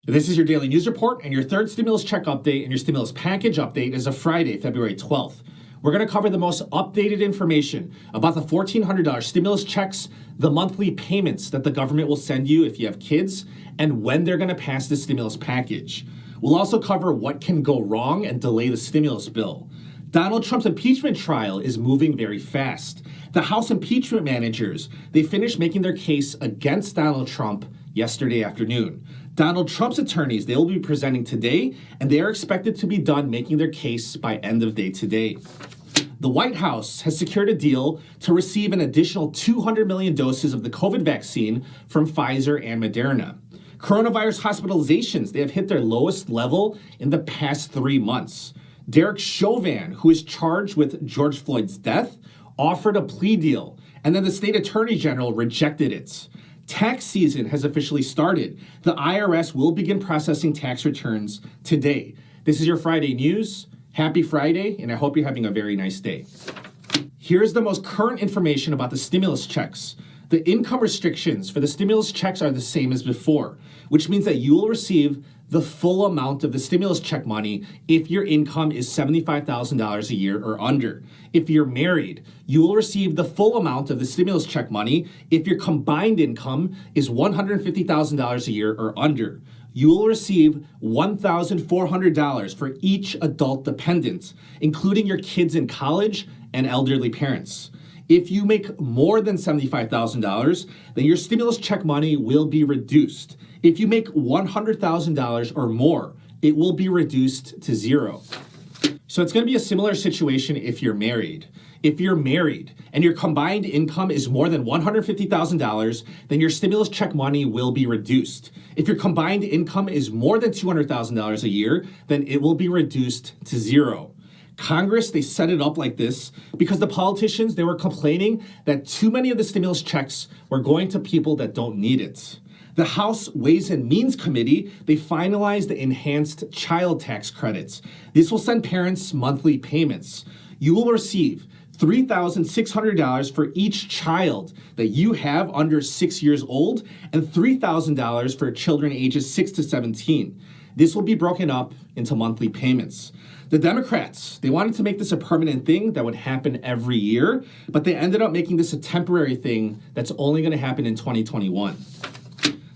This is your daily news report and your third stimulus check update and your stimulus package update as of Friday, February 12th. We're going to cover the most updated information about the $1,400 stimulus checks, the monthly payments that the government will send you if you have kids, and when they're going to pass the stimulus package. We'll also cover what can go wrong and delay the stimulus bill. Donald Trump's impeachment trial is moving very fast. The House impeachment managers, they finished making their case against Donald Trump yesterday afternoon. Donald Trump's attorneys, they will be presenting today, and they are expected to be done making their case by end of day today. The White House has secured a deal to receive an additional 200 million doses of the COVID vaccine from Pfizer and Moderna. Coronavirus hospitalizations, they have hit their lowest level in the past 3 months. Derek Chauvin, who is charged with George Floyd's death, offered a plea deal, and then the state attorney general rejected it. Tax season has officially started. The IRS will begin processing tax returns today. This is your Friday news. Happy Friday, and I hope you're having a very nice day. Here's the most current information about the stimulus checks. The income restrictions for the stimulus checks are the same as before, which means that you will receive the full amount of the stimulus check money if your income is $75,000 a year or under. If you're married, you will receive the full amount of the stimulus check money if your combined income is $150,000 a year or under. You will receive $1,400 for each adult dependent, including your kids in college and elderly parents. If you make more than $75,000, then your stimulus check money will be reduced. If you make $100,000 or more, it will be reduced to zero. So it's going to be a similar situation if you're married. If you're married and your combined income is more than $150,000, then your stimulus check money will be reduced. If your combined income is more than $200,000 a year, then it will be reduced to zero. Congress, they set it up like this because the politicians, they were complaining that too many of the stimulus checks were going to people that don't need it. The House Ways and Means Committee, they finalized the enhanced child tax credits. This will send parents monthly payments. You will receive $3,600 for each child that you have under 6 years old and $3,000 for children ages 6 to 17. This will be broken up into monthly payments. The Democrats, they wanted to make this a permanent thing that would happen every year, but they ended up making this a temporary thing that's only going to happen in 2021.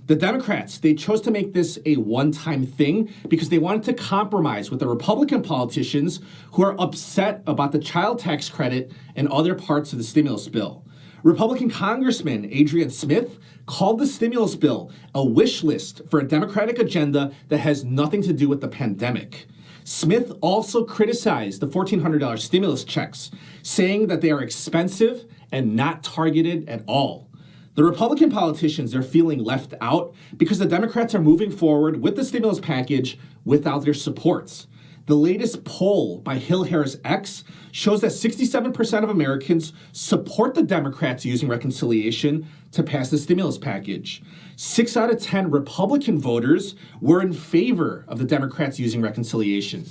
The Democrats, they chose to make this a one-time thing because they wanted to compromise with the Republican politicians who are upset about the child tax credit and other parts of the stimulus bill. Republican Congressman Adrian Smith called the stimulus bill a wish list for a Democratic agenda that has nothing to do with the pandemic. Smith also criticized the $1,400 stimulus checks, saying that they are expensive and not targeted at all. The Republican politicians are feeling left out because the Democrats are moving forward with the stimulus package without their supports. The latest poll by Hill Harris X shows that 67% of Americans support the Democrats using reconciliation to pass the stimulus package. 6 out of 10 Republican voters were in favor of the Democrats using reconciliation.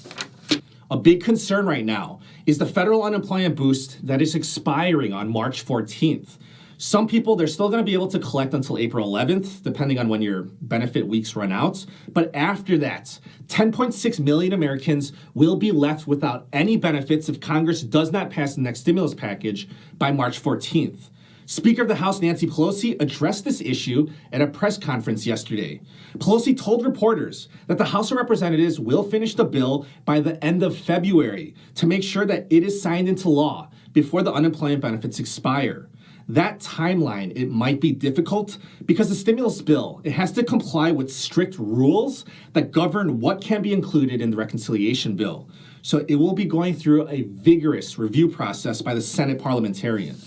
A big concern right now is the federal unemployment boost that is expiring on March 14th. Some people, they're still going to be able to collect until April 11th, depending on when your benefit weeks run out. But after that, 10.6 million Americans will be left without any benefits if Congress does not pass the next stimulus package by March 14th. Speaker of the House Nancy Pelosi addressed this issue at a press conference yesterday. Pelosi told reporters that the House of Representatives will finish the bill by the end of February to make sure that it is signed into law before the unemployment benefits expire. That timeline, it might be difficult because the stimulus bill, it has to comply with strict rules that govern what can be included in the reconciliation bill. So it will be going through a vigorous review process by the Senate parliamentarian.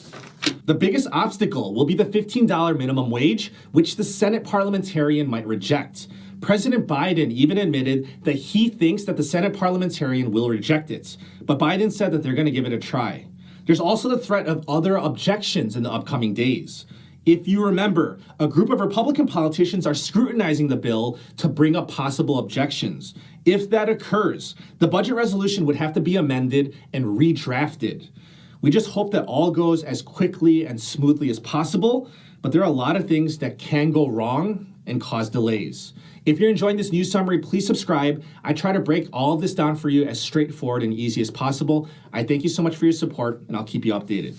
The biggest obstacle will be the $15 minimum wage, which the Senate parliamentarian might reject. President Biden even admitted that he thinks that the Senate parliamentarian will reject it, but Biden said that they're going to give it a try. There's also the threat of other objections in the upcoming days. If you remember, a group of Republican politicians are scrutinizing the bill to bring up possible objections. If that occurs, the budget resolution would have to be amended and redrafted. We just hope that all goes as quickly and smoothly as possible, but there are a lot of things that can go wrong, and cause delays. If you're enjoying this news summary, please subscribe. I try to break all of this down for you as straightforward and easy as possible. I thank you so much for your support, and I'll keep you updated.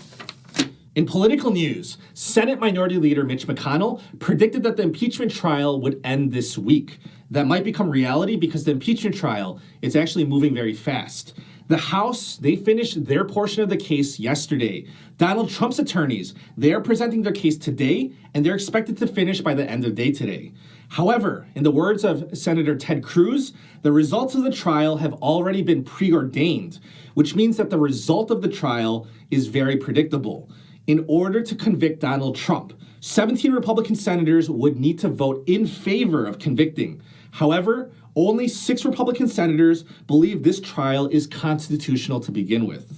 In political news, Senate Minority Leader Mitch McConnell predicted that the impeachment trial would end this week. That might become reality because the impeachment trial is actually moving very fast. The House, they finished their portion of the case yesterday. Donald Trump's attorneys, they are presenting their case today, and they're expected to finish by the end of day today. However, in the words of Senator Ted Cruz, the results of the trial have already been preordained, which means that the result of the trial is very predictable. In order to convict Donald Trump, 17 Republican senators would need to vote in favor of convicting. However, only 6 Republican senators believe this trial is constitutional to begin with.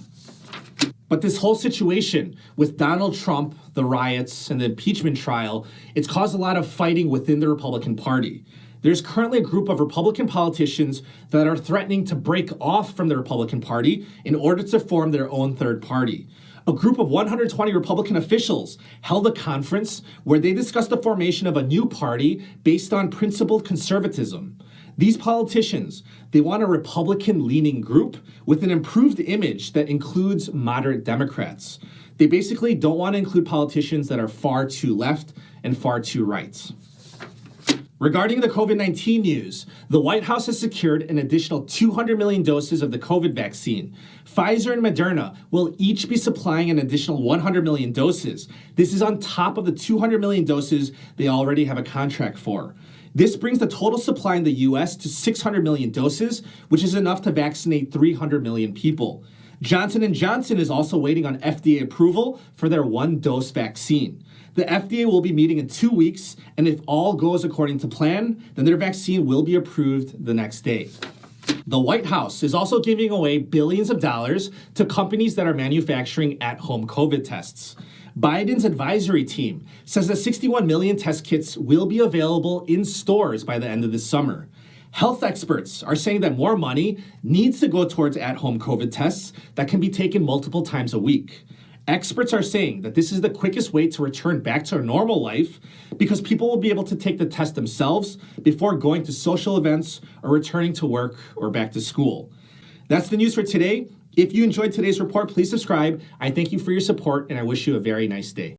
But this whole situation with Donald Trump, the riots, and the impeachment trial, it's caused a lot of fighting within the Republican Party. There's currently a group of Republican politicians that are threatening to break off from the Republican Party in order to form their own third party. A group of 120 Republican officials held a conference where they discussed the formation of a new party based on principled conservatism. These politicians, they want a Republican-leaning group with an improved image that includes moderate Democrats. They basically don't want to include politicians that are far too left and far too right. Regarding the COVID-19 news, the White House has secured an additional 200 million doses of the COVID vaccine. Pfizer and Moderna will each be supplying an additional 100 million doses. This is on top of the 200 million doses they already have a contract for. This brings the total supply in the US to 600 million doses, which is enough to vaccinate 300 million people. Johnson & Johnson is also waiting on FDA approval for their one-dose vaccine. The FDA will be meeting in 2 weeks, and if all goes according to plan, then their vaccine will be approved the next day. The White House is also giving away billions of dollars to companies that are manufacturing at-home COVID tests. Biden's advisory team says that 61 million test kits will be available in stores by the end of this summer. Health experts are saying that more money needs to go towards at-home COVID tests that can be taken multiple times a week. Experts are saying that this is the quickest way to return back to a normal life because people will be able to take the test themselves before going to social events or returning to work or back to school. That's the news for today. If you enjoyed today's report, please subscribe. I thank you for your support, and I wish you a very nice day.